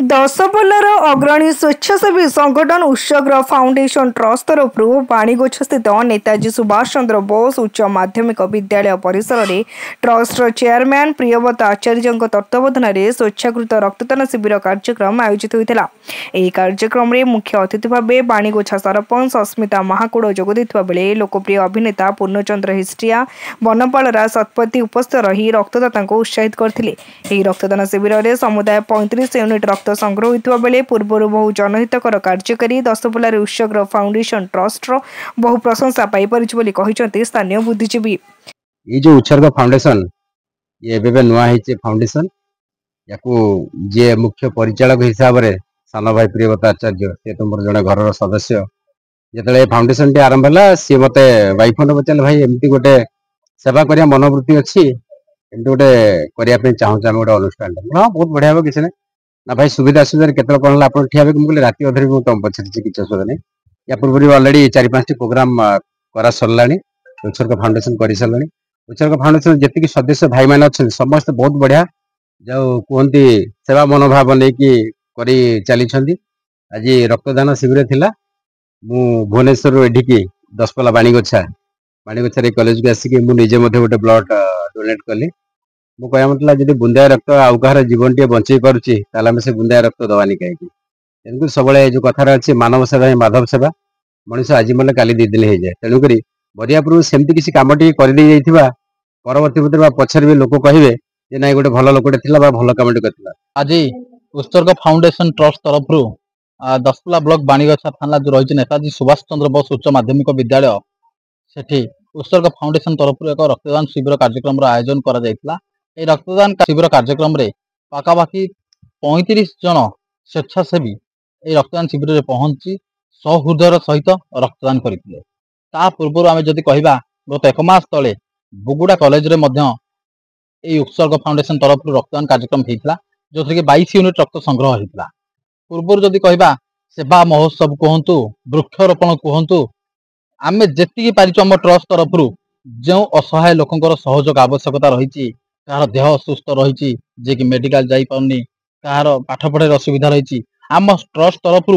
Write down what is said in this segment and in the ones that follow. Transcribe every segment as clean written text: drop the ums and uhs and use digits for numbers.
दशपल्लार अग्रणी स्वेच्छासेवी संगठन उत्सर्ग foundation trust तरफ बाणीगोछ स्थित नेताजी सुभाष चंद्र बोस उच्च माध्यमिक विद्यालय परिसर में ट्रस्ट चेयरमैन प्रियव्रत आचार्य तत्वावधान में स्वेच्छाकृत रक्तदान शिविर कार्यक्रम आयोजित होता। यह कार्यक्रम में मुख्य अतिथि भाव बाणीगोछा सरपंच अस्मिता महाकुड़ जोगदेइथिबा बेले लोकप्रिय अभिनेता पूर्णचंद्र हिस्ट्रिया बनपाल राज शतपथी उपस्थित रही रक्तदाता को उत्साहित करथिले। रक्तदान शिविर में समुदाय 35 यूनिट रक्त संग्रह होता बेले पूर्व बहु जनहितकर कार्यकारी दशपल्लार उत्सर्ग फाउंडेशन ट्रस्ट बहु प्रशंसा पाई स्थानीय बुद्धिजीवी। ये जो उत्सर्ग फाउंडेशन ये नुआ फाउंडेशन या जे मुख्य परिचालक हिसाब से सान भाई प्रियव्रत आचार्य सी तो मोर जड़े घर सदस्य जो फाउंडेशन टी आरंभ है सी मत वाइफोन पचारे भाई एमती गोटे सेवा करिया मनोवृत्ति अच्छी एमती गोटे करने चाहूँ आम गोटे अनुष्ठान हाँ बहुत बढ़िया किसी ना ना भाई सुविधा असुविधा केतल कौन आप ठिया मुझे राति अधे भी तुम पचार किसी असुविधा नहीं या पूर्व अलरेडी 4-5 प्रोग्राम करा सरला उत्सर्ग फाउंडेशन कर सारा उत्सर्ग फाउंडेशन जी सदस्य भाई मैंने अच्छा समस्त बहुत बढ़िया जो कहते सेवा मनोभाव नहीं करी चली आज रक्तदान शिविर थिला मु भुवनेश्वर एडिकी दशपल्ला बाणीगोछा कॉलेज को आसिक मुझे गोटे ब्लड डोनेट कली मु कह मतलब जब बुंदाए रक्त आउ कहार जीवन टे बचे पार्टी से बुंदाए रक्त दवानी कहीं तेणुक सब जो कथार अच्छे मानव सेवा ही माधव सेवा मनीष आज मतलब काली 2 दिन हो जाए तेणुक बरियापुर सेमती किसी कम टी कर परवर्ती पछर भी लोक कहे ना गोटे भल लोकटे भल कम कर आज उत्सर्ग फाउंडेशन ट्रस्ट तरफ दशपल्ला ब्लॉक बाणीगछा थाना जो रही नेताजी सुभाष चंद्र बोस उच्च माध्यमिक विद्यालय सेठी उत्सर्ग फाउंडेशन तरफ एक रक्तदान शिविर कार्यक्रम आयोजन करा ये रक्तदान शिविर कार्यक्रम रे पाखापाखि 35 जन स्वेच्छासेवी ये रक्तदान शिविर में पहुंची सहृदयर सहित रक्तदान करते। पूर्व आम जदि कह गत 1 मास तले बुगुड़ा कॉलेज रे मध्य उत्सर्ग फाउंडेशन तरफ रक्तदान कार्यक्रम होता जो कि 22 यूनिट रक्त संग्रह होता। पूर्व जदि कह सेवा महोत्सव कहतु वृक्षरोपण कहतु आम जी पारिचु आम ट्रस्ट तरफ जो असहाय लोकंर सहयोग आवश्यकता रही कहार देह असुस्थ रही जे कि मेडिकल जाई पाउनी कहार पाठ पढ़ाई असुविधा रही आम ट्रस्ट तरफ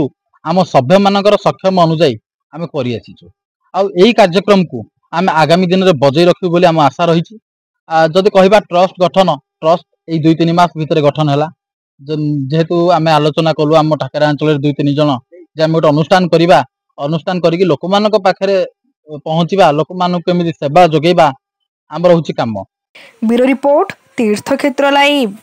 आम सभ्य मानकर सक्षम अनुजाई आम कर यही कार्यक्रम को आम आगामी दिन में बजई रखू बोली आम आशा रही जदि कह ट्रस्ट गठन ट्रस्ट यही 2-3 मास भितर गठन है जेहेतु आम आलोचना कलु आम ठाकरा अंचल 2-3 जन जे आम गोटे अनुष्ठान करवा अनुष्ठान करी लोक मान पाखे पहुँचवा लोक मान केमी सेवा जोगेबा आम रोच कम। ब्यूरो रिपोर्ट तीर्थक्षेत्र लाइव।